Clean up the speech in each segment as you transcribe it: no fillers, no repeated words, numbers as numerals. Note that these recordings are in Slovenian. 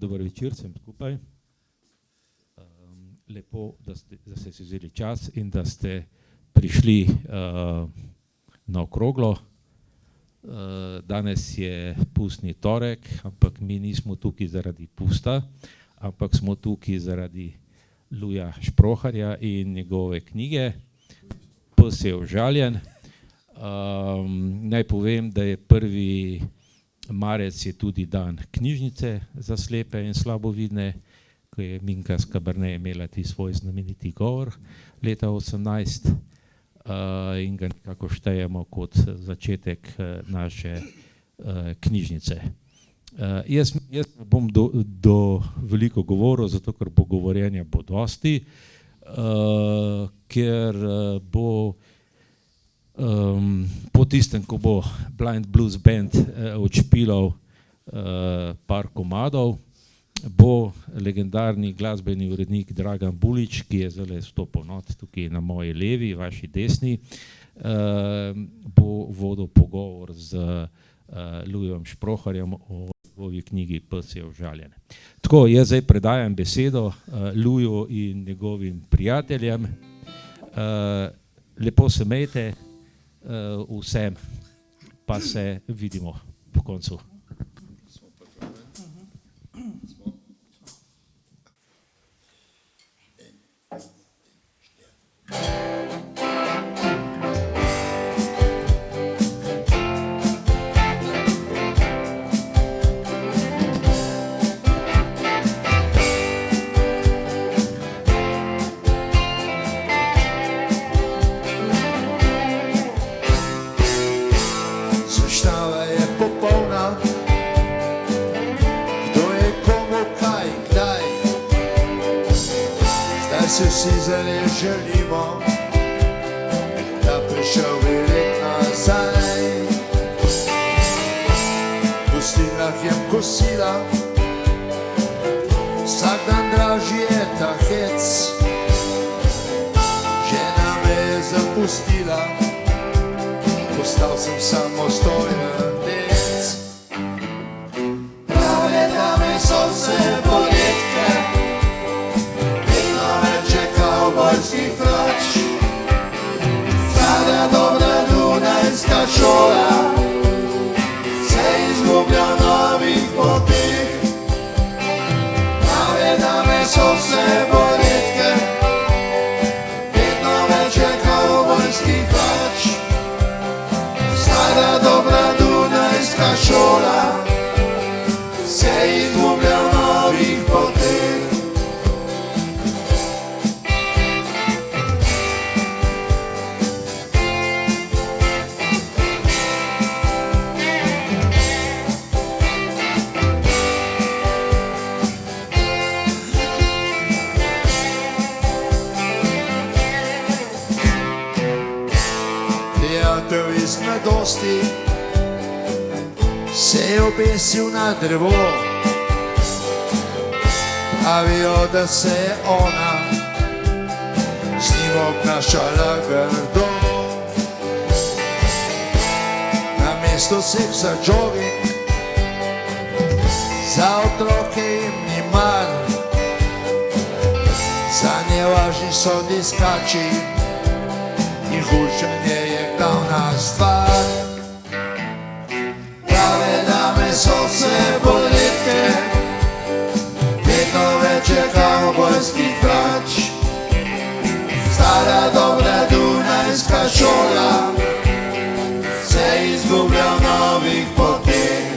Dober večer vsem skupaj. Lepo, da ste si vzeli čas in da ste prišli na okroglo. Danes je pustni torek, ampak mi nismo tukaj zaradi pusta, ampak smo tukaj zaradi Luja Šproharja in njegove knjige Pes je užaljen. Naj povem, da je 1. marec je tudi dan knjižnice za slepe in slabovidne, ko je Minka Skabernej imela ti svoj znameniti govor leta 18 in ga nekako štejemo kot začetek naše knjižnice. Jaz bom do veliko govoril, zato ker bo govorjenja bo dosti, ker bo po tistem, ko bo Blind Blues Band odšpilal par komadov, bo legendarni glasbeni urednik Dragan Bulič, ki je zdaj stopil not tukaj na moji levi, vaši desni, bo vodil pogovor z Lujem Šproharjem o njegovi knjigi Pes je užaljen. Tako, jaz zdaj predajam besedo Luju in njegovim prijateljem. Lepo se imejte vsem, pa se vidimo po koncu. Vsi zelo želimo, da prišel bi lek nazaj. V gostilnah jem kosila, vsak dan dražji je ta hec. Žena me je zapustila, postal sem samostojen dec. Prave dame so vse poletke, kavbojski frač, stara dobra dunajska šola se izgublja v novih poteh. Prave dame so vse poletke, vedno več je kavbojski frač, stara dobra dunajska šola se izgublja v novih poteh. Iz mladosti se je obesil na drevo, pravijo, da se je ona z njim obnašala grdo. Namesto seksa jogging, za otroke jim ni mar, zanje važni so diskači in hučanje je glavna stvar. Prave dame so vse poletke, vedno več je kavbojskih frač, stara dobra dunajska šola se izgublja v novih poteh.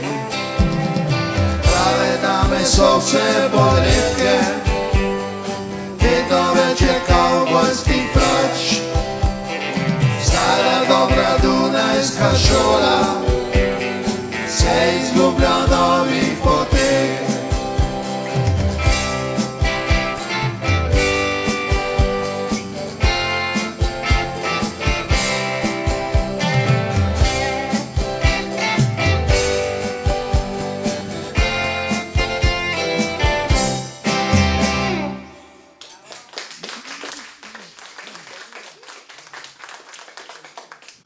Prave dame so vse poletke, vedno več je kavbojskih frač, stara dobra dunajska šola se izgublja v novih poteh.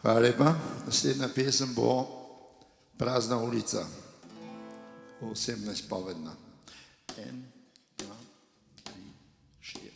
Hvala lepa. Naslednja pesem bo Prazna ulica, 18-povedna. 1, 2, 3, 4.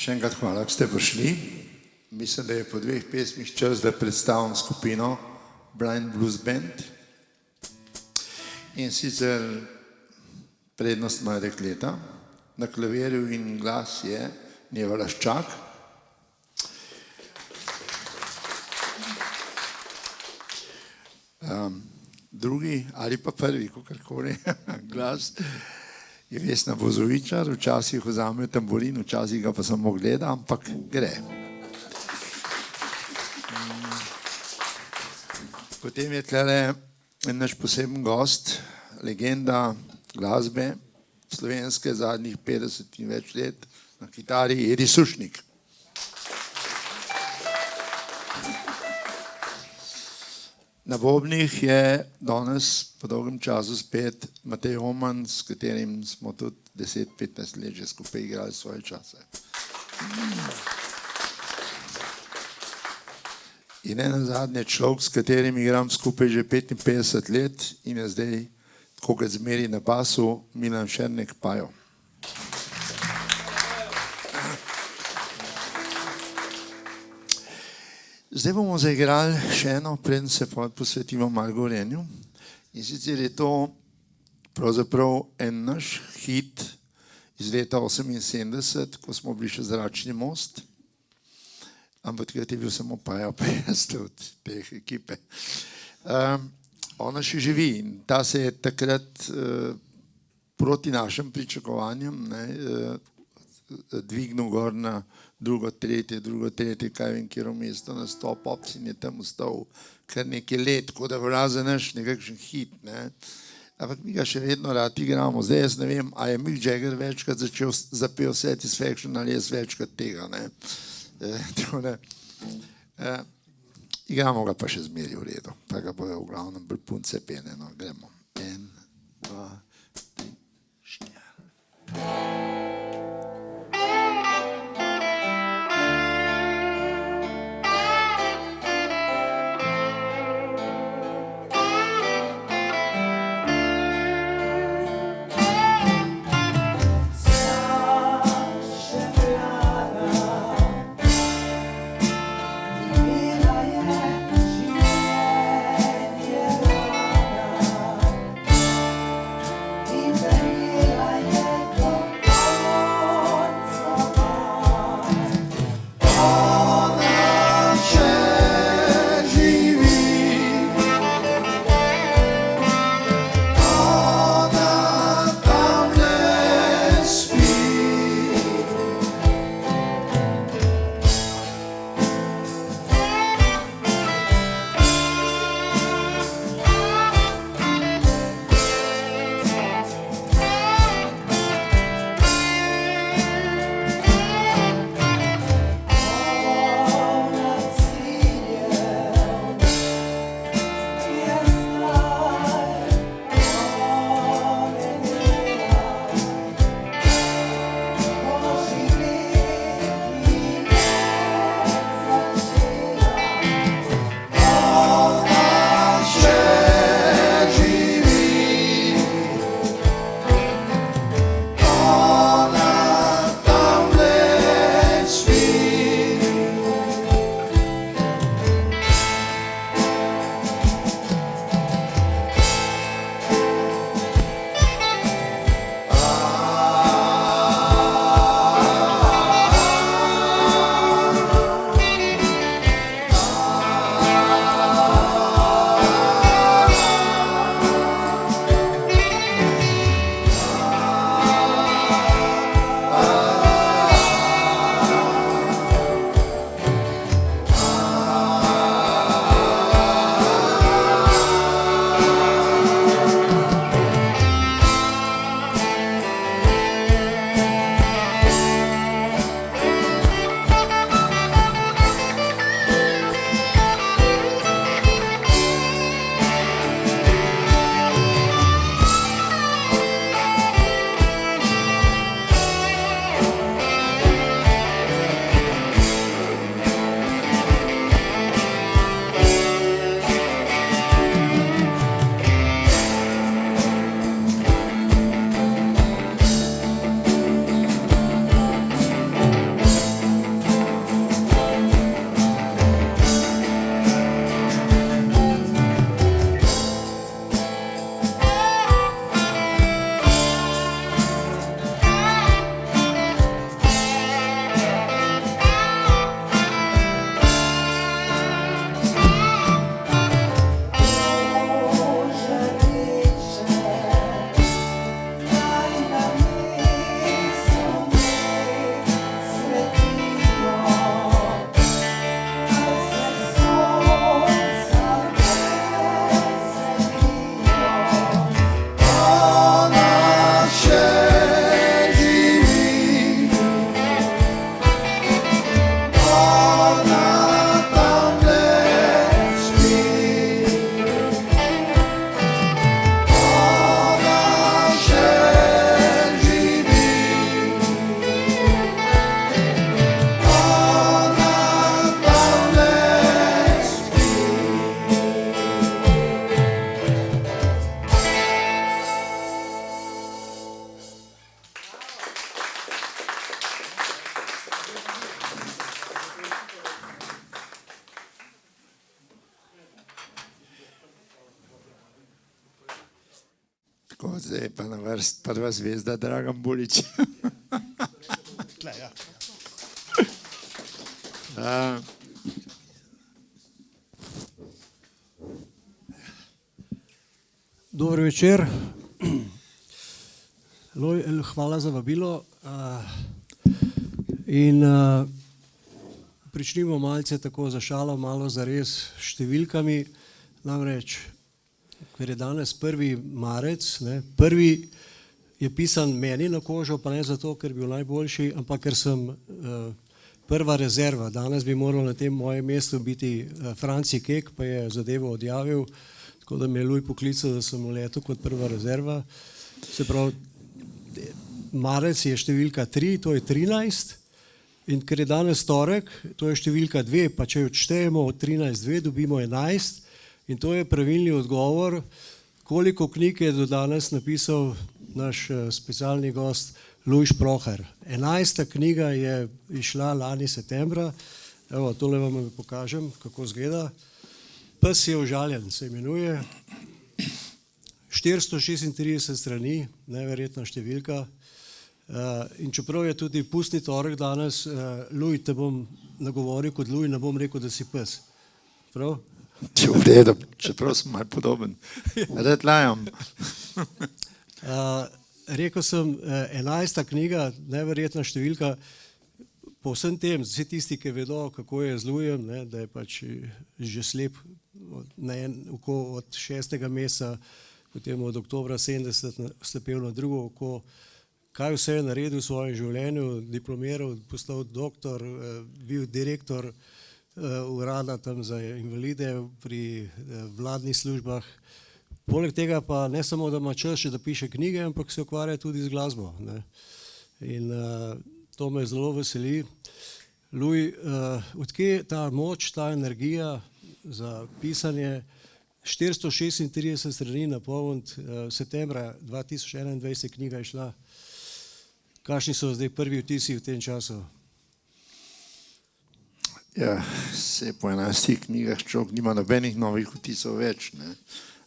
Še enkrat hvala, da ste prišli. Mislim, da je po 2 pesmih čas, da predstavim skupino Blind Blues Band. In sicer prednost ima dekleta, na klavirju in glas je Neva Laščak. Drugi ali pa prvi, kakorkoli, glas je Vesna Bozovičar, včasih vzame tamburin, včasih ga pa samo gleda, ampak gre. Potem je tlele naš poseben gost, legenda glasbe slovenske zadnjih 50 in več let, na kitari Edi Sušnik. Na bobnih je danes po dolgem času spet Matej Oman, s katerim smo tudi 10-15 let že skupaj igrali svoje čase. In nenazadnje človek, s katerim igram skupaj že 55 let in je zdaj, tako kot zmeri na basu, Milan Šernek Pajo. Zdaj bomo zaigrali še eno, preden se posvetimo malo Gorenju. In sicer je to pravzaprav en naš hit iz leta 78, ko smo bili še Zračni most, ampak takrat je bil samo Paja, pa jaz od te ekipe. Ona še živi in ta se je takrat proti našim pričakovanjem dvignil gor na drugo, tretje, kaj vem, kjer mesto nastop, Obcin je tam ostal kar nekaj let, tako da vraze naš nekakšen hit, ne. Ampak mi ga še vedno rad igramo. Zdaj jaz ne vem, a je Mick Jagger večkrat zapel Satisfaction ali jaz večkrat tega, ne. Tako da, igramo ga pa še zmeri v redu, pa ga bojo v glavnem bolj punce pene, no, gremo. 1, 2, 3, 4. Tako, zdaj je pa na vrst prva zvezda Dragan Bulič. Dober večer. Hvala za vabilo. In pričnimo malce tako za šalo, malo za res številkami. Namreč, ker je danes 1. marec, ne, prvi je pisan meni na kožo, pa ne zato, ker bi bil najboljši, ampak ker sem prva rezerva. Danes bi moral na tem mojem mestu biti Franci Kek, pa je zadevo odjavil, tako da me je Luj poklical, da sem letel kot prva rezerva. Se pravi, marec je številka 3, to je 13, in ker je danes torek, to je številka 2, pa če jo odštejemo od 13,2, dobimo 11, in to je pravilni odgovor, koliko knjig je do danes napisal naš specialni gost Luj Šproher. 11. knjiga je išla lani septembra, evo, tole vam pokažem, kako izgleda. Pes je užaljen, se imenuje, 436 strani, neverjetna številka. In čeprav je tudi pustni torek danes, Luj, te bom nagovoril kot Luj, ne bom rekel, da si pes. Prav? Če v redu, čeprav sem malo podoben. Red lajam. Rekel sem, 11. knjiga, neverjetna številka, po vsem tem, vsi tisti, ki vedo, kako je z Lujem, ne, da je pač že slep na en oko od 6. meseca, potem od oktobra 70 slepel na drugo oko, kaj vse je naredil v svojem življenju, diplomiral, postal doktor, bil direktor urada tam za invalide pri vladnih službah. Poleg tega pa ne samo, da ima čas še da piše knjige, ampak se ukvarja tudi z glasbo. Ne. In to me zelo veseli. Luj, odkje ta moč, ta energija za pisanje 436 strani napolniti, septembra 2021 knjiga je šla. Kakšni so zdaj prvi vtisi v tem času? Ja, se po 11 knjigah človek nima nobenih novih vtisov več, ne.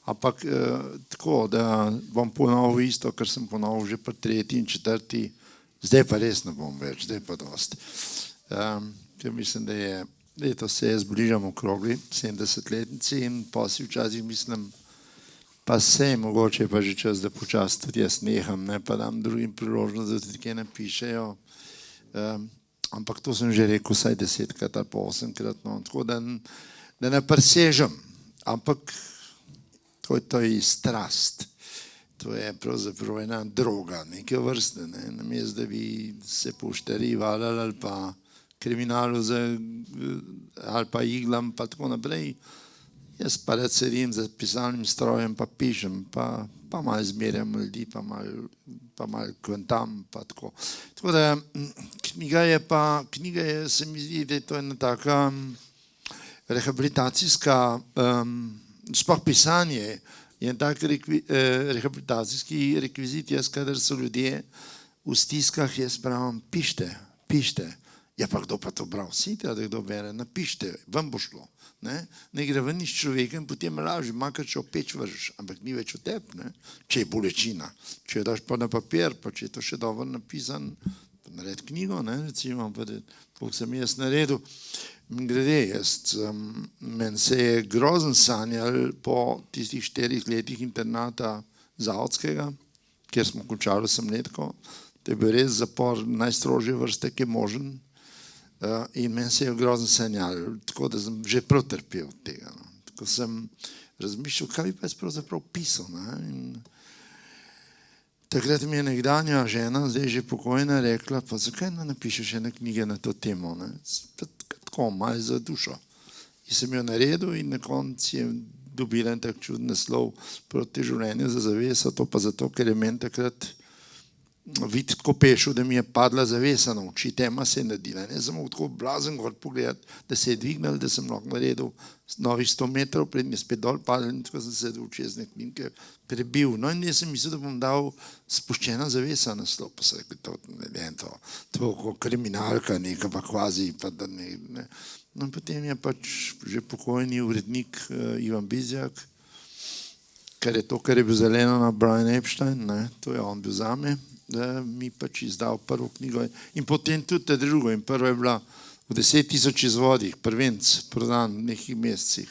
Ampak tako, da bom ponovil isto, kar sem ponovil že pri 3. in 4., zdaj pa res ne bom več, zdaj pa dosti. Ker mislim, da je letos se zbližam okrogli 70-letnici in pa si včasih mislim, pa sej mogoče pa že čas, da počasi tudi jaz neham, ne, pa dam drugim priložnost, da tudi kaj napišejo. Ampak to sem že rekel vsaj 10-krat ali pa 8-krat, no, tako da ne presežem, ampak to je strast, to je pravzaprav ena droga, neke vrste, ne, namesto da bi se poštari valjali ali pa kriminalu ali pa iglam pa tako naprej, jaz pa rad sedim za pisalnim strojem pa pišem, pa malo zmerjam ljudi, pa malo kventam, pa tako. Tako da knjiga je, se mi zdi, da je to ena taka rehabilitacijska, sploh pisanje je en tak rehabilitacijski rekvizit, jaz kadar so ljudje v stiskah, jaz pravim, pište. Ja pa kdo pa to bral? Vsi da kdo bere, napište, vam bo šlo. Ne gre ven iz človeka in potem laži, makar če opeč vržeš, ampak ni več v tebi, ne, če je bolečina. Če jo daš pa na papir, pa če je to še dobro napisan, pa naredi knjigo, ne, recimo, pa da, koliko sem jaz naredil. Glede, meni se je grozen sanjal po tistih 4 letih internata zavodskega, kjer smo končali 8-letko, to je bil res zapor najstrožje vrste, ki je možen. In meni se je grozen sanjal, tako da sem že prav trpel od tega. No. Tako sem razmišljal, kaj bi pa jaz pravzaprav pisal. In takrat mi je nekdanja žena, zdaj že pokojna, rekla, pa zakaj ne napišeš ene knjige na to temo, ne? Tako, malo za dušo. In sem jo naredil in na koncu je dobila en tak čuden naslov Proti življenju za zaveso, to pa zato, ker je meni takrat videti tako pešil, da mi je padla zavesa na oči, tema se je naredila. Ne sem mogel tako blazen gor pogledati, da se je dvignil, da sem lahko naredil novih 100 metrov, pred mi je spet dol padel in tako sem se v čezne knjige prebil. No in jaz sem mislil, da bom dal Spuščena zavesa naslov, pa se rekli, to kriminalka neka pa kvazi, pa da ne. No in potem je pač že pokojni urednik Ivan Bizjak, kar je to, kar je bil zeleno na Brian Epstein, ne, to je on bil zame, da mi pač izdal prvo knjigo in potem tudi te drugo. In prva je bila v 10.000 izvodih, prvenc, prodan v nekih mesecih.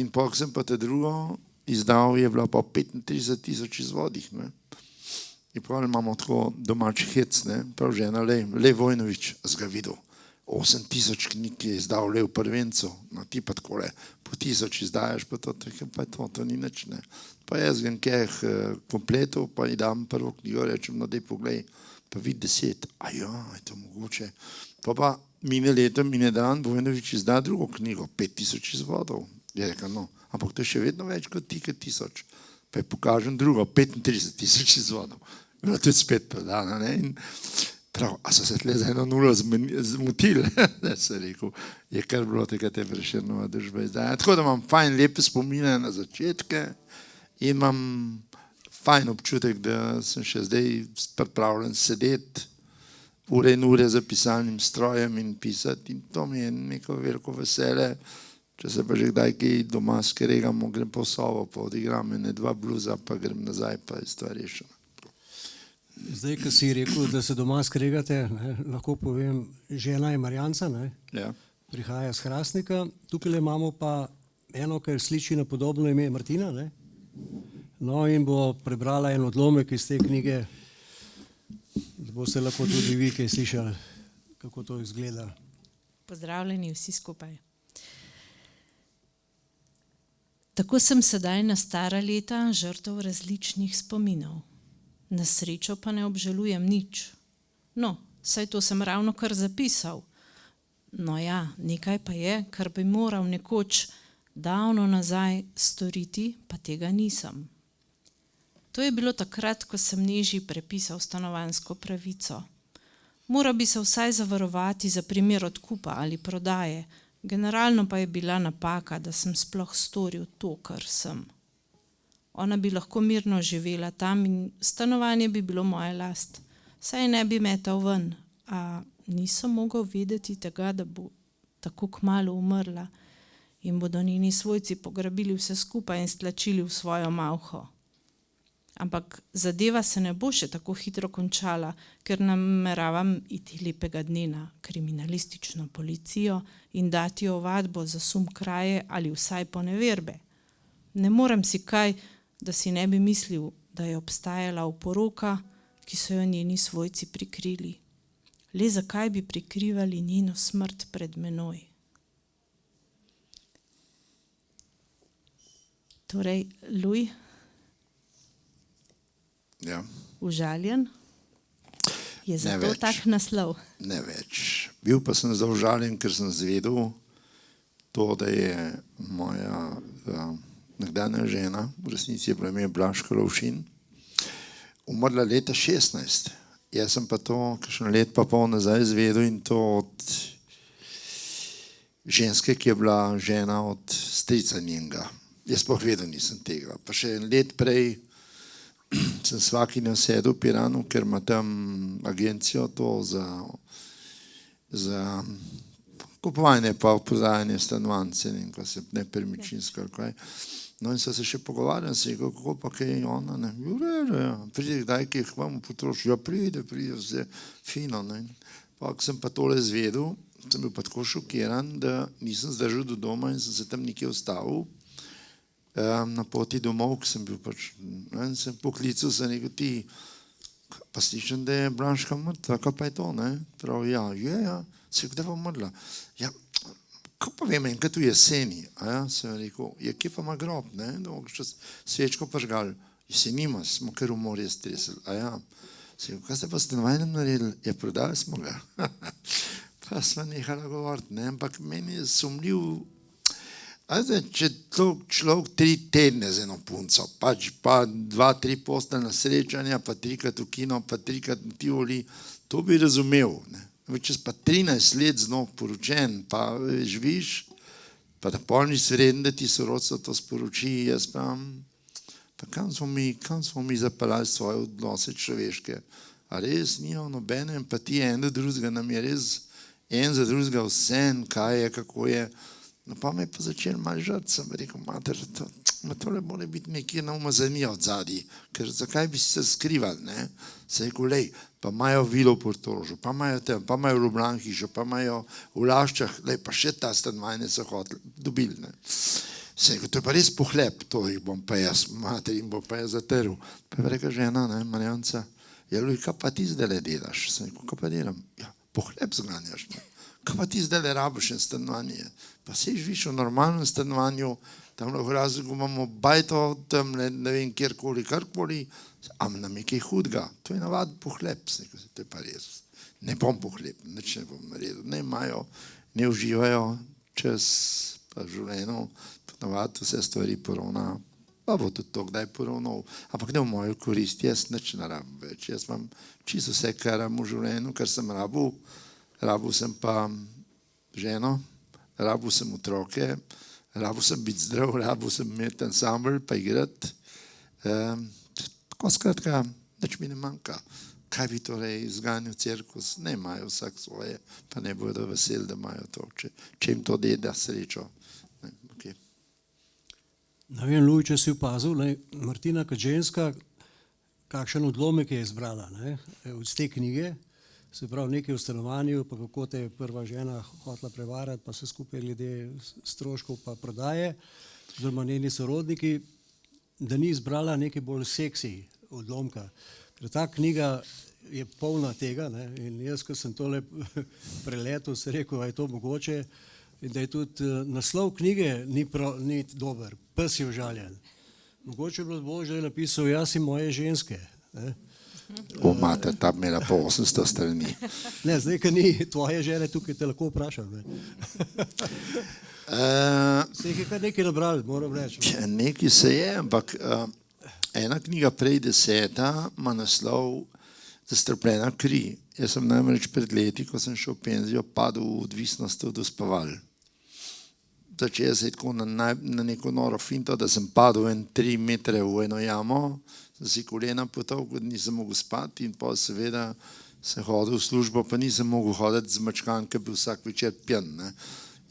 In potem sem pa te drugo izdal, je bila pa v 35.000 izvodih. Ne. In prav imamo tako domači hec, ne, prav žena Lev Vojnović, z ga videl. 8000 knjig je izdal Lev Prvencu, no ti pa takole, po 1000 izdajaš, pa je to ni nič, ne. Pa jaz ga nekaj kompletov, pa ji dam prvo knjigo, rečem, no daj poglej, pa vidi 10, a ja, je to mogoče. Pa mine leto, mine dan, Vojnović izda drugo knjigo, 5000 izvodov. Je rekel, no, ampak to je še vedno več kot 1000. Pa je pokažem drugo, 35 000 izvodov. Bilo tudi spet prodano, ne, in prav, a so se tle za eno nulo zmotili, da se rekel, je kar bilo tega te Prešernova družba izdaja. Tako da imam fajn lepe spomine na začetke in imam fajn občutek, da sem še zdaj pripravljen sedeti ure in ure za pisalnim strojem in pisati in to mi je neko veliko vesele. Če se pa že kdaj kaj doma skregamo, grem pa v sobo, pa odigram ene 2 bluza, pa grem nazaj, pa je stvar rešena. Zdaj, ko si rekel, da se doma skregate, ne, lahko povem, žena je Marjanca, ne, Ja. prihaja z Hrastnika, tukaj imamo pa eno, kar sliči na podobno ime, Martina, ne. No in bo prebrala en odlomek iz te knjige, da boste lahko tudi vi kaj slišali, kako to izgleda. Pozdravljeni vsi skupaj. Tako sem sedaj na stara leta žrtev različnih spominov. Na srečo pa ne obžalujem nič. No, saj to sem ravno kar zapisal. No ja, nekaj pa je, kar bi moral nekoč davno nazaj storiti, pa tega nisem. To je bilo takrat, ko sem Neži prepisal stanovanjsko pravico. Moral bi se vsaj zavarovati za primer odkupa ali prodaje, generalno pa je bila napaka, da sem sploh storil to, kar sem. Ona bi lahko mirno živela tam in stanovanje bi bilo moja last. Saj ne bi metal ven, a nisem mogel vedeti tega, da bo tako kmalu umrla in bodo njeni svojci pograbili vse skupaj in stlačili v svojo malho. Ampak zadeva se ne bo še tako hitro končala, ker nameravam iti lepega dne na kriminalistično policijo in dati ovadbo za sum kraje ali vsaj poneverbe. Ne morem si kaj, da si ne bi mislil, da je obstajala oporoka, ki so jo njeni svojci prikrili. Le zakaj bi prikrivali njeno smrt pred menoj? Torej, Luj, Ja. užaljen, je Ne zato več. tak naslov. Ne več. Bil pa sem zdaj užaljen, ker sem zvedel to, da je moja nekdanja žena, v resnici je bilo ime Blažka Lovšin, umrla leta 16. Jaz sem pa to kakšen let pa pol nazaj izvedel in to od ženske, ki je bila žena od strica njenega. Jaz sploh vedel nisem tega. Pa še en let prej sem svakinjo sedel v Piranu, ker ima tam agencijo to za kupovanje pa prodajanje stanovanj, ko se nepremičninsko ali kaj. No in so se še pogovarjali, se je kako pa kaj ona, ne, pride kdaj, ki jih vam potroši, ja pride, vse fino, ne. Pa sem pa tole zvedel, sem bil pa tako šokiran, da nisem zdržal do doma in sem se tam nekje ustavil, na poti domov, ki sem bil pač, in sem poklical, sem rekel, ti, pa slišim, da je Blanška mrtva, kaj pa je to, ne? Prav, ja, se je kdaj pa umrla? Ja, kako pa vem, enkrat v jeseni, a ja, sem rekel, ja, kje pa ima grob, ne? Da bomo še svečko pažgal, jesenima, smo kar v morje stresili, a ja. Sem rekel, kaj ste pa stanovanjem naredili? Ja, prodali smo ga. Pa sva nehala govoriti, ne, ampak meni je sumljiv. Če človek 3 tedne z eno punco, pač pa 2-3 posteljna srečanja, pa 3krat v kino, pa 3krat na Tivoli, to bi razumel. Če si pa 13 let z njo poročen, pa živiš, pa da pol nič vreden, da ti sorodstvo to sporoči, jaz pa kam smo mi zapeljali svoje odnose človeške. A res nijo nobene empatije, en do drugega, nam je res en za drugega vsem, kaj je, kako je. No pa me je pa začel malo žrt, sem rekel, mater, tole mora biti nekje na umazanija od zadnji, ker zakaj bi se skrivali, ne? Se je rekel, lej, pa imajo vilo v Portorožu, pa imajo tem, pa imajo v Ljubljani hišo, pa imajo v Laščah, lej, pa še ta stanovanje so hoteli, dobili, ne? Se je rekel, to je pa res pohlep, to jih bom pa jaz, mater, jim bom pa jaz zatrl. Pa je rekla žena, ne, Marjanca, Ja, Luj, kaj pa ti zdaj delaš? Sem rekel, kaj pa delam? Ja, po hleb zganjaš. Ne? Kaj pa ti zdaj rabiš en stanovanje? Pa se živiš v normalnem stanovanju, tam v razlogu imamo bajto, tam ne vem kjerkoli, karkoli, a nam je kaj hudega. To je navad po hleb, sem rekel, to je pa res. Ne bom po hleb, nič ne bom naredil. Ne imajo, ne uživajo čas pa življenju, navad vse stvari poravna. Pa bo tudi to kdaj poravnal, ampak ne v mojo korist, jaz nič ne rabim več. Jaz imam čisto vse, kar imam v življenju, kar sem rabil. Rabil sem pa ženo, rabil sem otroke, rabil sem biti zdrav, rabil sem imeti ansambl, pa igrati. Tako skratka, nič mi ne manjka. Kaj bi torej zganjal cirkus? Ne imajo vsak svoje, pa ne bodo veseli, da imajo to, če jim to da srečo. Ne, okay. Ne vem, Luj, če si opazil, Martina kot ženska, kakšen odlomek je izbrala iz te knjige, se pravi nekaj v stanovanju, pa kako te je prva žena hotela prevarati, pa se skupaj glede stroškov pa prodaje, oziroma njeni sorodniki, da ni izbrala nekaj bolj seksi odlomka. Ker ta knjiga je polna tega in jaz, ko sem tole preletel, se rekel, a je to mogoče, in da je tudi naslov knjige ni dober, Pes je užaljen. Mogoče bi bilo bolje, da je napisal Jaz in moje ženske. O, mater, ta bi imela po 800 strani. Ne, zdaj, ker ni tvoje žene, tukaj te lahko vprašam. Se jih je kar nekaj nabrali, moram reči. Nekaj se je, ampak ena knjiga prej 10. ima naslov Zastrupljena kri. Jaz sem namreč pred leti, ko sem šel v penzijo, padel v odvisnost od uspaval. Začel se je tako na neko noro finto, da sem padel 3 metre v eno jamo, sem si kolena potal, kot nisem mogel spati in pa seveda sem hodil v službo, pa nisem mogel hoditi z mačkan, ker bi vsak večer pijan.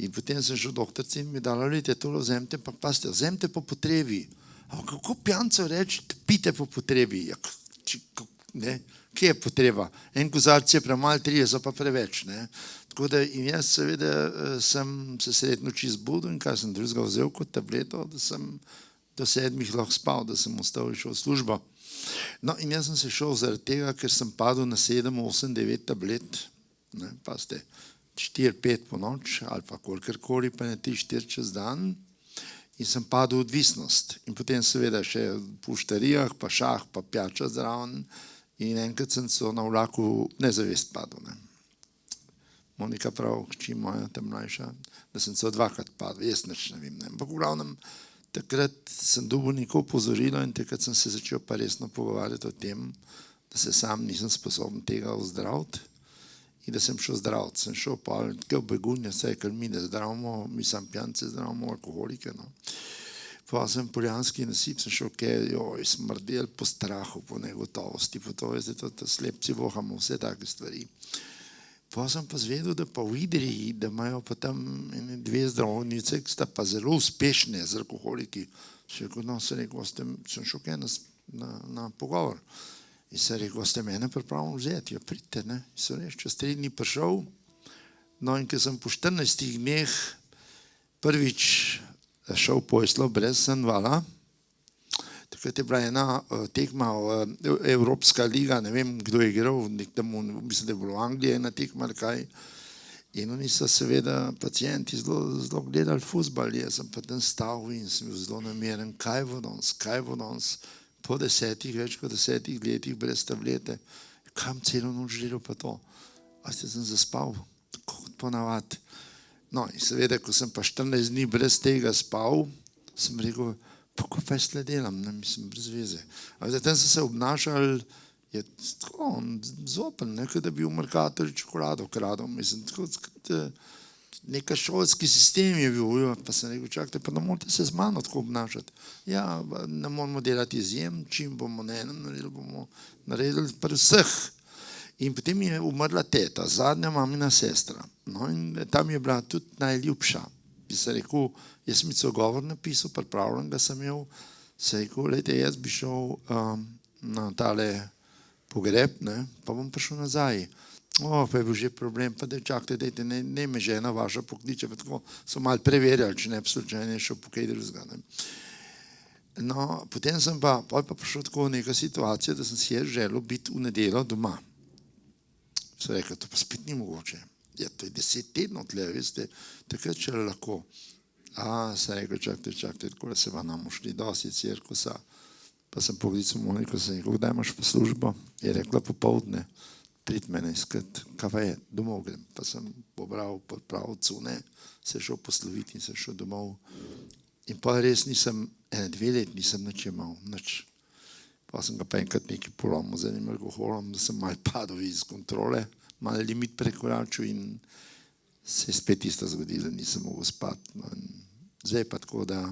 In potem sem šel doktorci in mi dala, lejte, tole vzemite, pa paste, vzemite po potrebi. Ampak kako pijancev reči, pite po potrebi? Ja, kje je potreba? En kozarc je premalo, 3 so pa preveč. Tako da in jaz seveda sem se sredi noči zbudil in kaj sem drugega vzel kot tableto, da sem do 7 lahko spal, da sem ostal in šel v službo. No in jaz sem se šel zaradi tega, ker sem padel na 7, 8, 9 tablet, paste, 4, 5 po noč ali pa kolikorkoli, pa ne 3, 4 čez dan in sem padel v odvisnost. In potem seveda še po štarijah, pa šah, pa pijača zraven in enkrat sem se na vlaku nezavest padel. Monika prav, hči moja, ta mlajša, da sem se 2-krat padel, jaz nič ne vem. Ampak v glavnem, takrat sem dobil neko opozorilo in takrat sem se začel pa resno pogovarjati o tem, da se sam nisem sposoben tega ozdraviti in da sem šel zdraviti. Sem šel pa v begunje, vse, ker mi ne zdravimo, mi sam pijance zdravimo, alkoholike. Pa sem poljanski nasip, sem šel smrdel po strahu, po negotovosti, po to, da slepci vohamo, vse take stvari. Pa sem pa zvedel, da pa v Idriji, da imajo pa tam 2 zdravnice, ki sta pa zelo uspešne z alkoholiki. Sem šel na pogovor. In sem rekel, ste mene pripravljeni vzeti? Ja, pridite, ne. Sem rekel, čez 3 dni prišel. No in ker sem po 14 dneh prvič šel poslo brez Sanvala, takrat je bila ena tekma, Evropska liga, ne vem, kdo je igral, mislim, da je bilo v Angliji ena tekma ali kaj. In oni so seveda pacienti zelo gledali fuzbal, jaz sem pa tam stal in sem bil zelo nameren, kaj bo danes, po več kot 10 letih brez tablete, kam celo noč delal pa to? A sem zaspal, kot ponavadi. No in seveda, ko sem pa 14 dni brez tega spal, sem rekel, kako pa jaz tle delam, mislim, brez veze. Tam so se obnašali, je tako zopen, kot da bi v Mercatorju čokolado kradel, mislim, tako neka šolski sistem je bil, pa sem rekel, čakajte, pa ne morate se z mano tako obnašati. Ja, ne moramo delati izjem, čim bomo na enem naredili, bomo naredili pri vseh. In potem je umrla teta, zadnja mamina sestra. No in tam je bila tudi najljubša. Bi se rekel, jaz sem mi govor napisal, pripravljen ga sem imel, se rekel, lejte, jaz bi šel na tale pogreb, pa bom prišel nazaj. Pa je bil že problem, pa da čakajte, dejte, ne me žena vaša pokliče, pa tako so malo preverjali, če ne bi slučajno šel po kaj drugega. No, potem sem pa prišel tako v neka situacija, da sem si jaz želel biti v nedeljo doma. So rekli, to pa spet ni mogoče. Ja, to je 10 tednov tle, veste, takrat še lahko. Sem rekel, čakajte, tako da se pa nam ušli dosti cirkusa. Pa sem poklical Moniko, sem rekel, kdaj imaš pa službo? Je rekla, popoldne, prid mene iskat, kaj pa je, domov grem. Pa sem pobral cune, se šel posloviti in se šel domov. In pa res nisem, 2 let nisem nič imel, nič. Pa sem ga pa enkrat nekaj polomil z enim alkoholom, da sem malo padel iz kontrole, malo limit prekoračil in se je spet isto zgodilo, nisem mogel spati. No, zdaj pa tako, da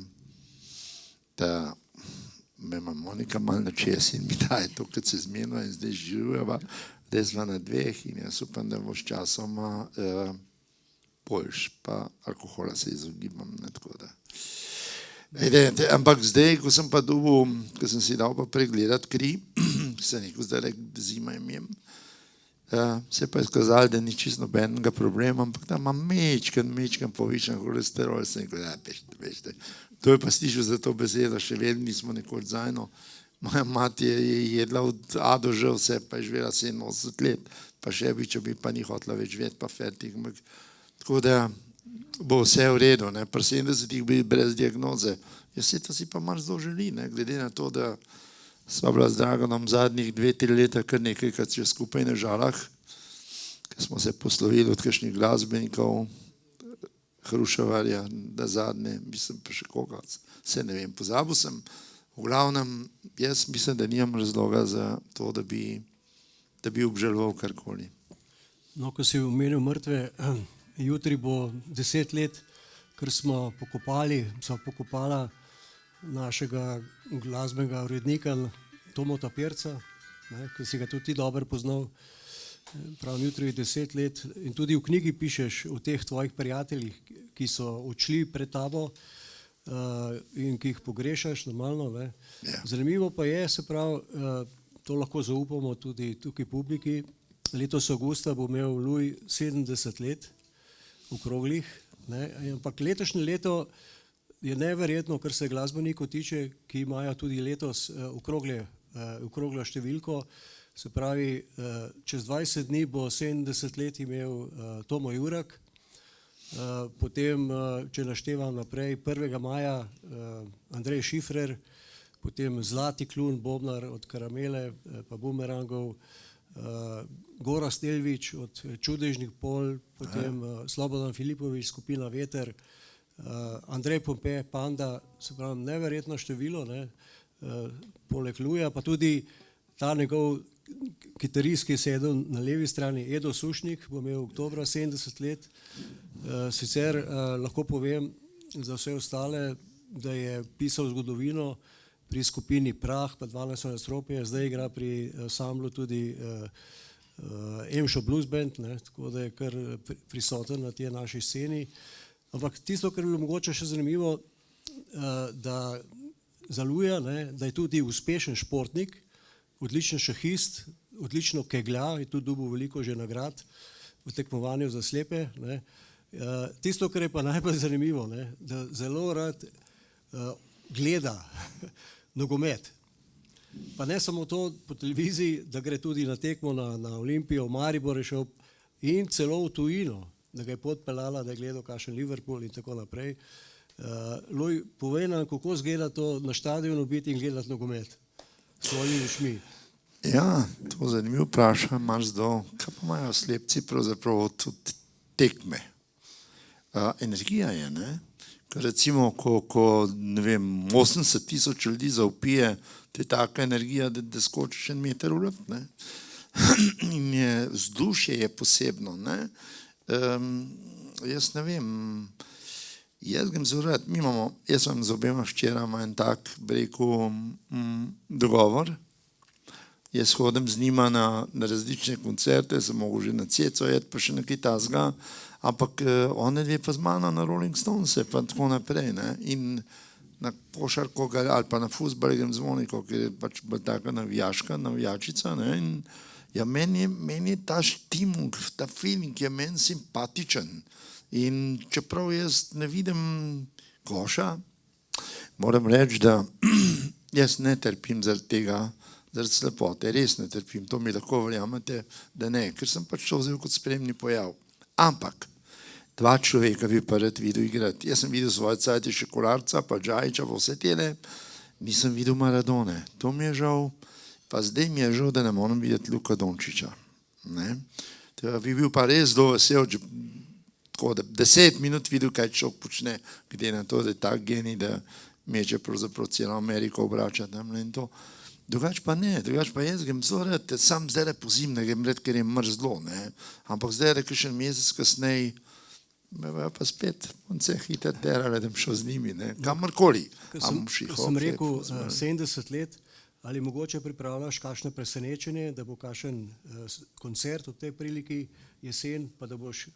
me ima Monika malo na čez in mi daje to, kad se zmenila in zdaj življava, da je zva na 2 in jaz upam, da bo s časoma boljš, pa alkohola se izogibam, ne, tako da. Ampak zdaj, ko sem pa dobil, ko sem si dal pa pregledati kri, sem rekel, zdaj zima imem, se pa je skazalo, da ni čisto nobenega problema, ampak da imam mečken povišen holesterol, sem rekel, bežte. To je pa slišal za to besedo, še vedno nismo nekoč zajedno. Moja mati je jedla od A do Ž vse, pa je živela 87 let, pa še bi, če bi pa ni hotela več vedeti, pa fertik. Tako da bo vse v redu, ne. Pri 70-ih bi brez diagnoze. Jaz se to si pa mar zelo želi, ne, glede na to, da sva bila z Draganom zadnjih 2-3 leta kar nekajkrat še skupaj na Žalah, ker smo se poslovili od kakšnih glasbenikov, Hruševarja, da zadnje, mislim pa še koga, se ne vem, pozabil sem. V glavnem, jaz mislim, da nimam razloga za to, da bi obžaloval karkoli. No, ko si omenil mrtve, jutri bo 10 let, ker smo pokopala našega glasbenega urednika Tomota Pirca, ki si ga tudi ti dobro poznal. Pravim, jutri je 10 let in tudi v knjigi pišeš o teh tvojih prijateljih, ki so odšli pred tabo in ki jih pogrešaš normalno. Ne. Zanimivo pa je, se pravi, to lahko zaupamo tudi tukaj publiki, letos avgusta bo imel Luj 70 let okroglih, ne. Ampak letošnje leto je neverjetno, kar se glasbenikov tiče, ki imajo tudi letos okroglo številko. Se pravi, čez 20 dni bo 70 let imel Tomo Jurak, potem, če naštevam naprej, 1. maja Andrej Šifrer, potem Zlati klun, bobnar od Karamele pa Bumerangov, Gorazd Elvič od Čudežnih pol, potem Slobodan Filipović, skupina Veter, Andrej Pompe, Panda, se pravi, neverjetno število, ne, poleg Luja, pa tudi ta njegov kitarist, ki je sedel na levi strani, Edo Sušnik, bo imel oktobra 70 let. Sicer lahko povem za vse ostale, da je pisal zgodovino pri skupini Prah, pa 12 nadstropje, zdaj igra pri ansamblu tudi Emšo Blues Band, ne, tako da je kar prisoten na tej naši sceni. Ampak tisto, kar je bilo mogoče še zanimivo, da za Luja, ne, da je tudi uspešen športnik, odličen šahist, odlično keglja, je tudi dobil veliko že nagrad v tekmovanju za slepe. Ne. Tisto, kar je pa najbolj zanimivo, ne, da zelo rad gleda nogomet. Pa ne samo to po televiziji, da gre tudi na tekmo na Olimpijo, v Maribor je šel in celo v tujino, da ga je pot peljala, da je gledal kakšen Liverpool in tako naprej. Luj, povej nam, kako izgleda to na štadionu biti in gledati nogomet s svojimi očmi. Ja, to zanimivo vprašanje imaš zdaj, kaj pa imajo slepci pravzaprav od tekme. Energija je, ne? Recimo, ko ne vem, 80,000 ljudi zavpije, to je taka energija, da skočiš 1 meter v luft, ne? In vzdušje je posebno, ne? Jaz ne vem, jaz grem zelo rad, jaz imam z obema hčerama en tak, bi rekel, dogovor. Jaz hodim z njima na različne koncerte, sem mogel že na Ceco jeti, pa še nekaj tasga, ampak one dve pa z mano na Rolling Stones pa tako naprej, ne, in na košarko ali pa na fuzbal grem z Moniko, ker je pač bila taka navijačica, ne, in ja, meni je ta štimung, ta feeling je meni simpatičen in čeprav jaz ne vidim koša, moram reči, da jaz ne trpim zaradi tega, zaradi slepote, res ne trpim, to mi lahko verjamete, da ne, ker sem pač to vzel kot spremni pojav. Ampak, dva človeka bi pa rad videl igrati. Jaz sem videl svoje cajte še Kolarca, pa Džajića, pa vse tele, nisem videl Maradone. To mi je žal, pa zdaj mi je žal, da ne moram videti Luka Dončića. Ne? To bi bil pa res zelo vesel, tako da 10 minut videl, kaj človek počne, glede na to, da je tak genij, da meče pravzaprav celo Ameriko obrača tam in to. Drugač pa ne, drugač pa jaz grem zelo rad, sam zdaj pozim, ne grem rad, ker je mrzlo, ne. Ampak zdaj je še en mesec kasneje, me bojo pa spet once hitro terale, da bi šel z njimi, ne. Kamorkoli. Ko sem rekel 70 let, ali mogoče pripravljaš kakšno presenečenje, da bo kakšen koncert v tej priliki jesen, pa da boš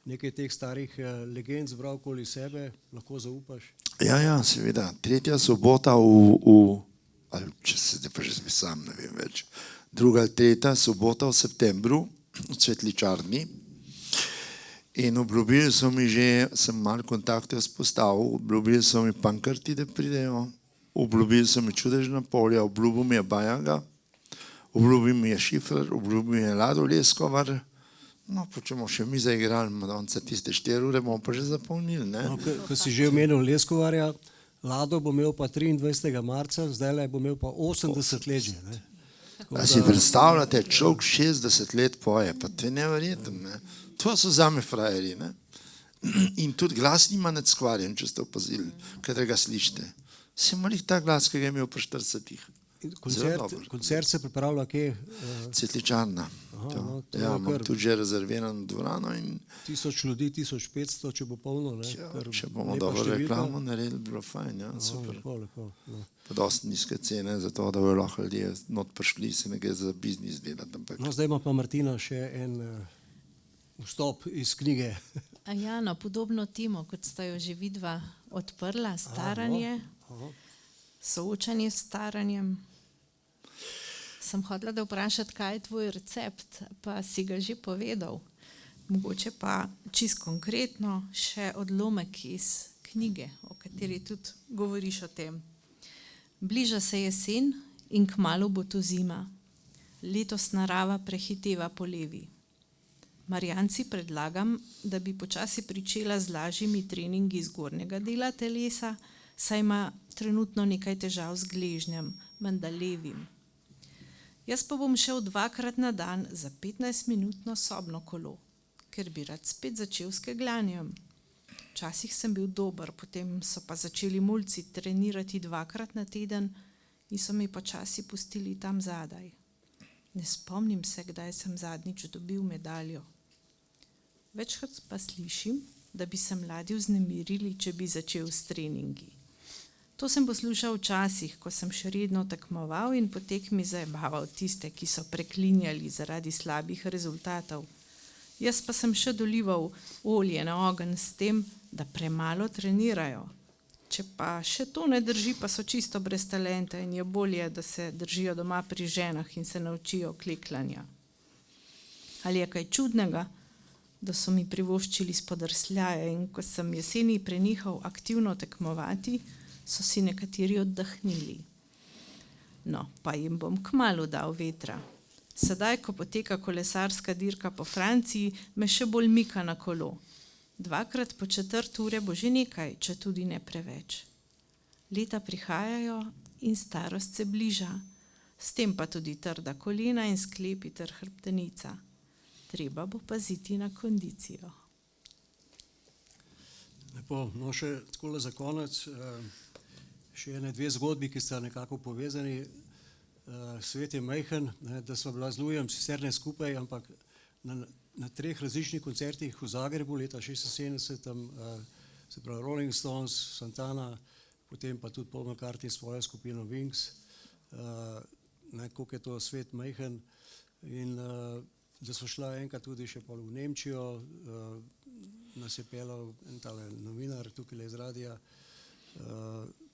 nekaj teh starih legend zbral okoli sebe, lahko zaupaš? Ja, seveda. 3. sobota ali če se pa že sam, ne vem več, 2. ali 3. sobota v septembru v Cvetličarni in obljubili so mi že, sem malo kontakte vzpostavil, obljubili so mi Pankrti, da pridejo, obljubili so mi Čudežna polja, obljubil mi je Bajaga, obljubil mi je Šifrer, obljubil mi je Lado Leskovar, no, pa če bomo še mi zaigrali, madonca tiste 4 ure, bomo pa že zapolnili, ne. No, ko si že omenil Leskovarja, Lado bo imel pa 23. marca, zdajle bo imel pa 80 let že, ne. A si predstavljate, človek 60 let poje, pa to je neverjetno, ne. To so zame frajeri, ne. In tudi glas nima nič skvarjen, če ste opazili, katerega slišite. Se ima ta glas, ki ga je imel pri 40-ih. Koncert se pripravlja kje? Cvetličarna. Ja, imam tudi že rezervirano dvorano in 1000 ljudi, 1500, če bo polno, ne? Če bomo dobro reklamo naredili, bilo fajn, ja, super. Lepo. Pa dosti nizke cene, zato da bojo lahko ljudje not prišli, se ne gre za biznis delati. No, zdaj ima pa Martina še en vstop iz knjige. Ja, no, podobno temo, kot sta jo že vidva odprla, staranje, soočanje s staranjem. Sem hodila da vprašati, kaj je tvoj recept, pa si ga že povedal. Mogoče pa čisto konkretno še odlomek iz knjige, o kateri tudi govoriš o tem. Bliža se jesen in kmalu bo to zima. Letos narava prehiteva po levi. Marjanci predlagam, da bi počasi pričela z lažjimi treningi zgornjega dela telesa, saj ima trenutno nekaj težav z gležnjem, menda levim. Jaz pa bom šel 2-krat na dan za 15-minutno sobno kolo, ker bi rad spet začel s kegljanjem. Včasih sem bil dober, potem so pa začeli mulci trenirati 2-krat na teden in so mi počasi pustili tam zadaj. Ne spomnim se, kdaj sem zadnjič dobil medaljo. Večkrat pa slišim, da bi se mladi vznemirili, če bi začel s treningi. To sem poslušal včasih, ko sem še redno tekmoval in po tekmi zajebaval tiste, ki so preklinjali zaradi slabih rezultatov. Jaz pa sem še dolival olje na ogenj s tem, da premalo trenirajo. Če pa še to ne drži, pa so čisto brez talenta in je bolje, da se držijo doma pri ženah in se naučijo klekljanja. Ali je kaj čudnega, da so mi privoščili spodrsljaje in ko sem jeseni prenehal aktivno tekmovati, so si nekateri oddahnili. No, pa jim bom kmalu dal vetra. Sedaj, ko poteka kolesarska dirka po Franciji, me še bolj mika na kolo. 2-krat po 1/4 ure bo že nekaj, če tudi ne preveč. Leta prihajajo in starost se bliža, s tem pa tudi trda kolena in sklepi ter hrbtenica. Treba bo paziti na kondicijo. Lepo, no še takole za konec, še ene 2 zgodbi, ki sta nekako povezani. Svet je majhen, da sva bila z Lujem sicer ne skupaj, ampak na 3 različnih koncertih v Zagrebu leta 76, tam se pravi Rolling Stones, Santana, potem pa tudi Paul McCartney s svojo skupino Wings, koliko je to svet majhen in da sva šla enkrat tudi še v Nemčijo, nas je peljal en tale novinar tukaj iz radia,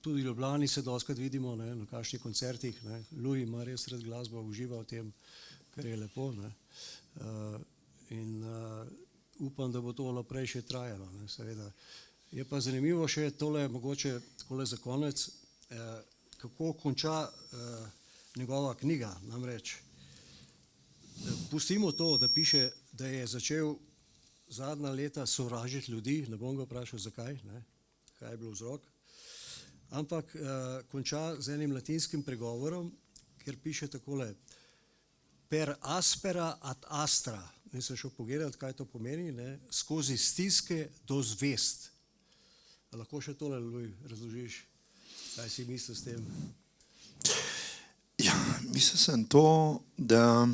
tudi v Ljubljani se dostikrat vidimo na kakšnih koncertih, Luj ima res rad glasbo, uživa v tem, kar je lepo, in upam, da bo to naprej še trajalo, seveda. Je pa zanimivo še tole, mogoče takole za konec, kako konča njegova knjiga, namreč. Pustimo to, da piše, da je začel zadnja leta sovražiti ljudi, ne bom ga vprašal zakaj, ne, kaj je bil vzrok, ampak konča z enim latinskim pregovorom, kjer piše takole: per aspera ad astra, nisem šel pogledati, kaj to pomeni, ne, skozi stiske do zvest. A lahko še tole, Luj, razložiš, kaj si mislil s tem? Ja, mislil sem to, da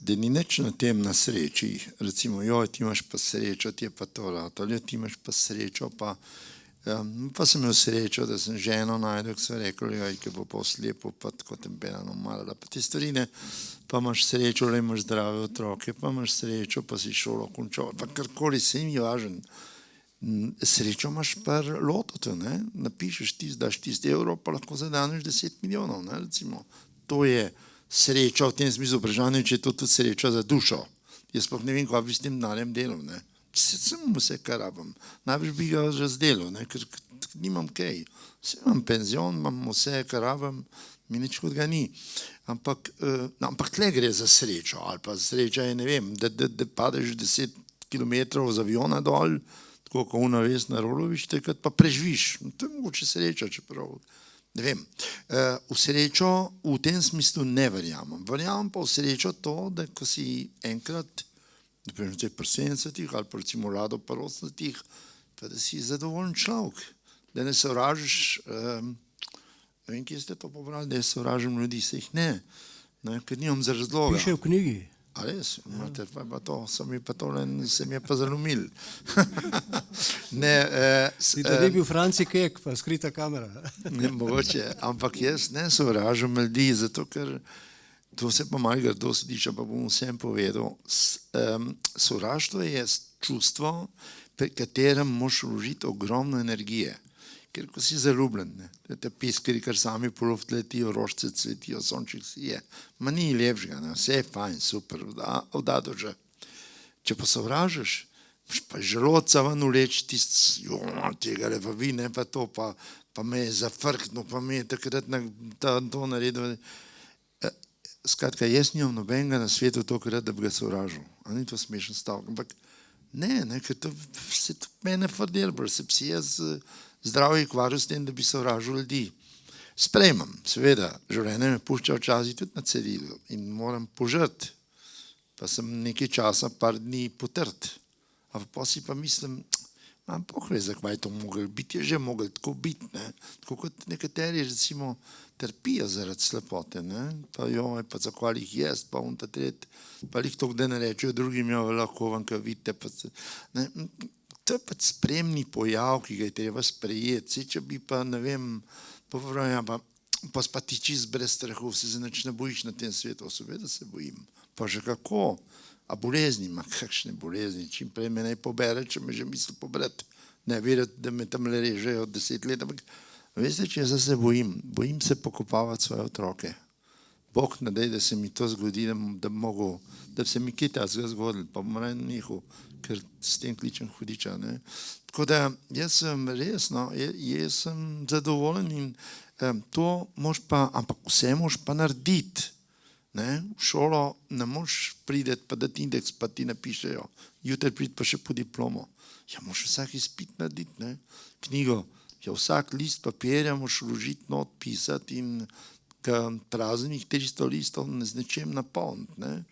ni nič na tem na sreči. Recimo, joj, ti imaš pa srečo, ti je pa to ratalo, ti imaš pa srečo, pa sem imel srečo, da sem ženo najdel, ki so rekli, ki bo pa slepo, pa tako tempirano marala, pa te stvari ne, pa imaš srečo, le imaš zdrave otroke, pa imaš srečo, pa si šolo končal, pa karkoli se jim je važen. Srečo imaš pa lototu, ne, napišeš daš €1, pa lahko zadaneš 10 milijonov, ne, recimo. To je sreča v tem smislu, vprašanje, če je to tudi sreča za dušo. Jaz pa ne vem, kaj bi s tem denarjem delal, ne. Sem vse, kar rabim. Največ bi ga razdelil, ne, ker nimam kaj. Vse imam penzion, imam vse, kar rabim, mi nič kot ga ni. Ampak tle gre za srečo, ali pa sreča je, ne vem, da padeš 10 kilometrov z aviona dol, tako kot ona Vesna Rolovič, takrat pa preživiš. To je mogoče sreča, čeprav, ne vem. V srečo v tem smislu ne verjamem. Verjamem pa v srečo to, da ko si enkrat, naprimer pri 70-ih ali pa recimo rado pri 80-ih, pa da si zadovoljen človek, da ne sovražiš, ne vem, kje ste to pobrali, da jaz sovražim ljudi, se jih ne, ker nimam za razloga. Piše v knjigi. A res? Imate pa to, se mi je pa zalomil. Si tudi bil Franci Kek, pa skrita kamera. Ne, mogoče, ampak jaz ne sovražim ljudi, zato ker, to se pa malo grdo sliši, pa bom vsem povedal, sovraštvo je čustvo, pri katerem moraš vložiti ogromno energije. Ker ko si zaljubljen, ne, te piskari, kar sami poloft letijo, rožce cvetijo, sonček si je, ma ni lepšega, ne, vse je fajn, super, vdado že. Če pa sovražiš, moš pa želodca ven vleč tega pa vi, ne, pa to, pa me je zafrknil, pa me je takrat to naredil. Skratka, jaz nimam nobenega na svetu tokrat, da bi ga sovražil. A ni to smešen stavek, ampak ne, ker to se to mene fardel, se bi si jaz zdravje kvaril s tem, da bi sovražil ljudi. Sprejmem, seveda, življenje me pušča včasih tudi na cedilu in moram požrti. Pa sem nekaj časa, par dni potrt. A pa si pa mislim, imam pohvaj, zakaj je to mogel biti, je že mogel tako biti, ne. Tako kot nekateri, recimo, trpijo zaradi slepote, ne. Pa joj, pa zakaj jih jest, pa on ta tret, pa jih to, da ne rečejo drugim, jo lahko vam, kaj vidite, pa se, ne. To je pa spremni pojav, ki ga je treba sprejeti. Če bi pa, ne vem, pa tiči brez strahu, se nič ne bojiš na tem svetu, seveda se bojim. Pa že kako? A bolezni, ma kakšne bolezni, čim prej me naj pobere, če me že misli pobrati. Ne verjeti, da me tam le režejo 10 let, ampak veste, če jaz se bojim? Bojim se pokopavati svoje otroke. Bog ne daj, da se mi to zgodi, da se mi kaj takega zgodilo, pa bom raje nehal, ker s tem kličem hudiča, ne. Tako da, jaz sem resno, jaz sem zadovoljen in to moš pa, ampak vse moš pa narediti, ne. V šolo ne moš prideti, pa dati indeks, pa ti napišejo, jutri pridi pa še po diplomo. Ja, moš vsak izpit narediti, ne. Knjigo, ja, vsak list papirja moš vložiti, not pisati in praznih 300 listov z nečem napolniti, ne.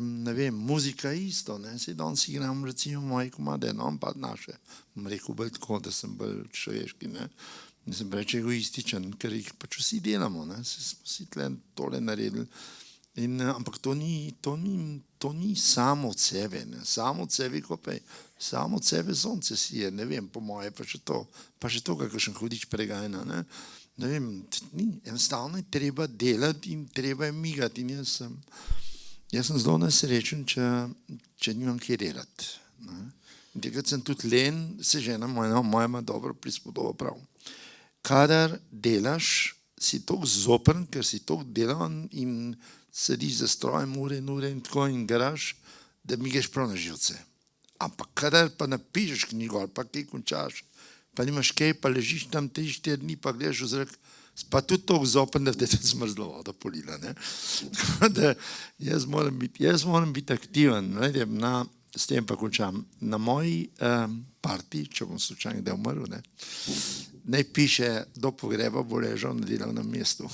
Ne vem, muzika isto, ne, saj danes igram recimo moje komade, no, pa naše, bom rekel bolj tako, da sem bolj človeški, ne, nisem preveč egoističen, ker jih pač vsi delamo, ne, smo si tole naredili, ampak to ni samo od sebe, ne, samo od sebe, ko pa je, samo od sebe sonce si je, ne vem, po moje pa še to, kakšen hudič pregajna, ne vem, enostavno je treba delati in treba je migati in jaz sem zelo nesrečen, če nimam kje delati. In takrat sem tudi len, se žena moja ima dobro prispodobo prav. Kadar delaš, si toliko zoprn, ker si toliko delavan in sediš za strojem ure in tako in garaš, da migaš prav na živce. Ampak kadar pa napišeš knjigo ali pa kaj končaš, pa nimaš kaj, pa ležiš tam 3-4 dni, pa gledaš v zrak, pa tudi to vzopen, da te je zmrzlo voda polila. Ne? Tako da jaz moram biti aktiven. S tem pa končam. Na moji partiji, če bom slučajno kdaj umrl, naj piše, do pogreba bo ležal na delovnem mestu.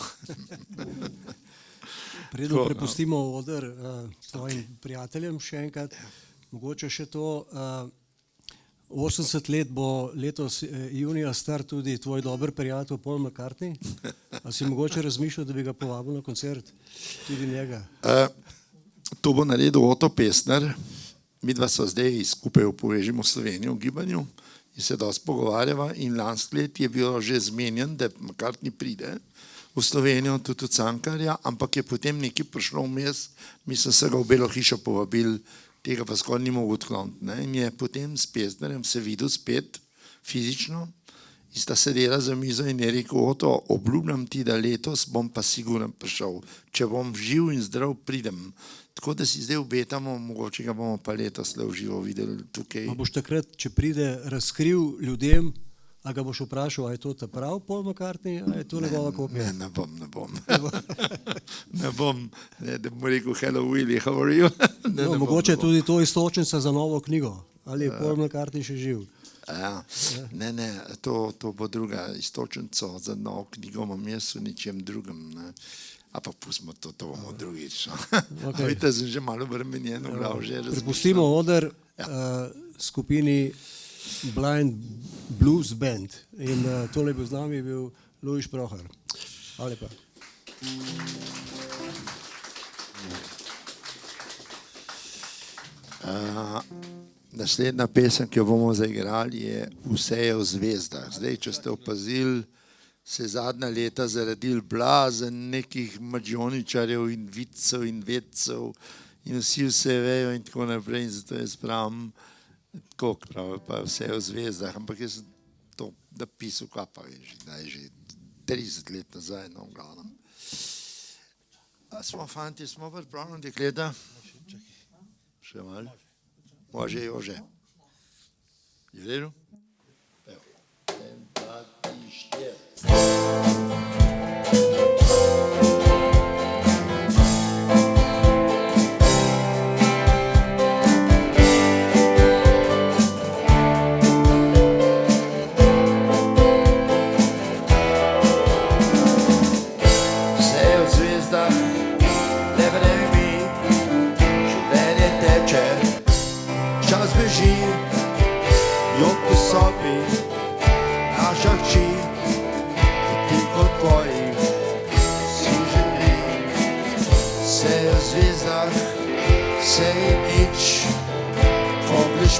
Preden prepustimo oder svojim prijateljem še enkrat, mogoče še to, 80 let bo letos junija star tudi tvoj dober prijatelj Paul McCartney. A si mogoče razmišljal, da bi ga povabil na koncert? Tudi njega. To bo naredil Otto Pestner. Midva so zdaj skupaj v Povežimo Slovenijo v gibanju in se dosti pogovarjava in lansko let je bilo že zmenjen, da McCartney pride v Slovenijo, tudi od Cankarja, ampak je potem nekaj prišlo vmes, mislim se ga v Belo hišo povabil, tega pa skoraj ni mogel odkloniti. In je potem s Pestnerjem se videl spet fizično in sta sedela za mizo in je rekel, Oto, obljubljam ti, da letos bom pa sigurno prišel. Če bom živ in zdrav, pridem. Tako da si zdaj obetamo, mogoče ga bomo pa letos le v živo videli tukaj. A boš takrat, če pride, razkril ljudem, a ga boš vprašal, a je to ta prav Paul McCartney, a je to njegova kopija? Ne bom. Ne bom, da bom rekel, hello Willy, how are you? Mogoče tudi to istočnica za novo knjigo. Ali je Paul McCartney še živ? Ne, to bo druga istočnica za novo knjigo, imam jaz v ničem drugem. A pa pustimo to bomo drugič. Vidite, sem že malo bremenjen v glavu. Prepustimo oder skupini Blind Blues Band in tole bil z nami bil Luiš Prohar. Hvala lepa. Naslednja pesem, ki jo bomo zaigrali, je Vse je v zvezdah. Zdaj, če ste opazili, se je zadnja leta zaradil blazen nekih mađoničarjev in vicov in vedcev in vsi vse vejo in tako naprej in zato jaz pravim, tako pravi, pa vse je v zvezdah, ampak jaz sem to napisal, kaj pa je že 30 let nazaj, no, v glavnem. Smo fanti, smo pripravljeni, dekleta? Še malo? Može, Jože. Je v redu? Evo. 1, 2, 3, 4.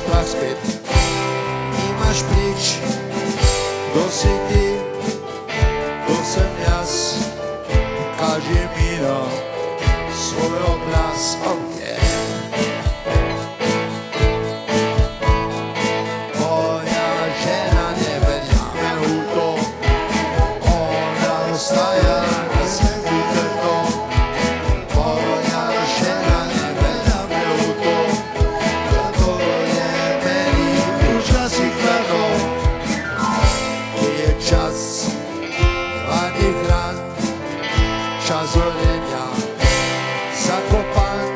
Prah spet, imaš prič, kdo si ti, kdo sem jaz, kaži mi svoj obraz, Moja žena ne verjame v to, ona ostaja na svetu trdo. Moja žena ne verjame v to, kako je meni včasih hladno. Ko je čas nevarnih ran, čas zorenja, zakopan,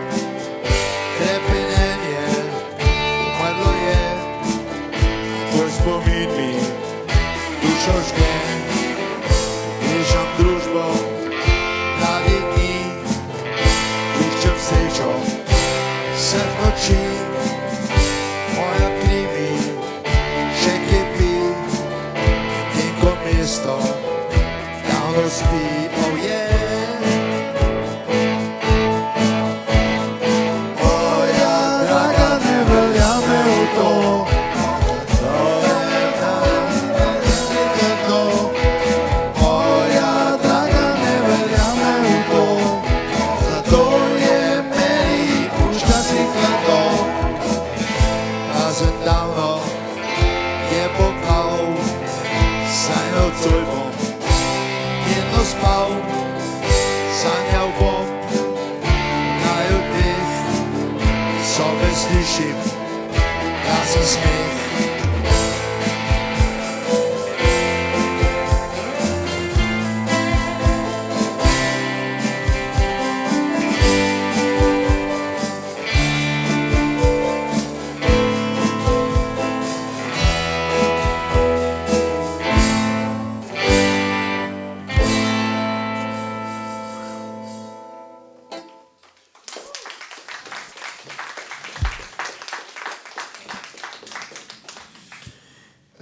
krepenenje, umrlo je, tvoj spomin mi dušo žge, bližam družbo, mladi dni, iščem srečo, vseh noči, moja kri mi še kipi, neko mesto javno spi, oh yeah. prazen smeh.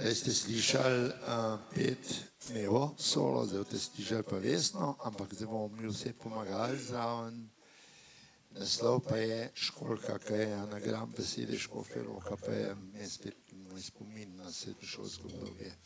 Zdaj ste slišali pet mevo solo, zdaj ste slišali pa vesno, ampak zdaj bomo mi vse pomagali zraven. Naslov pa je školka, kaj je anagram besede Škofja Loka, pa je spet moj spomin na srednješolsko obdobje.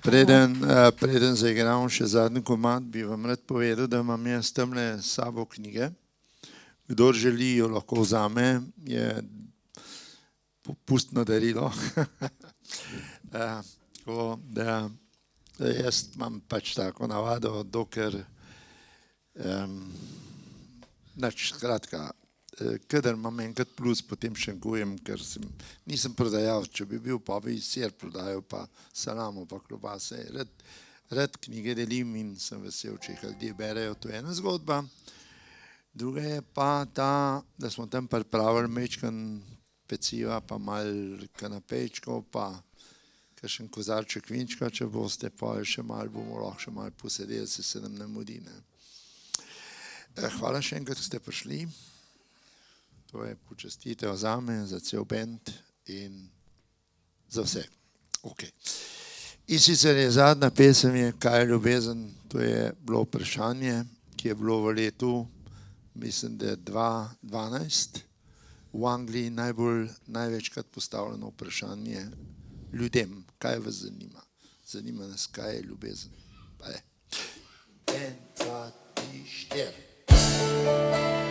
Preden zaigram še zadnji komad, bi vam rad povedal, da imam jaz tamle s sabo knjige. Kdor želi, jo lahko vzame, je popustno darilo. Tako da jaz imam pač tako navado, dokler skratka, kadar imam enkrat plus, potem šankujem, ker nisem prodajalec, če bi bil, pa bi sir prodajal, pa salamo, pa klobase. Rad knjige delim in sem vesel, če jih ljudje berejo, to je ena zgodba. Druga je pa ta, da smo tam pripravili mečkan peciva, pa malo kanapejčkov, pa kakšen kozarček vinčka, če boste, pa še malo bomo lahko še malo posedeli, se nam ne mudi. Hvala še enkrat, da ste prišli. To je počastitev zame, za cel band in za vse. Okay. In sicer je zadnja pesem je Kaj je ljubezen, to je bilo vprašanje, ki je bilo v letu, mislim, da 2012, v Angliji največkrat postavljeno vprašanje ljudem, kaj vas zanima. Zanima nas, kaj je ljubezen. Pa je. 1, 2, 3, 4.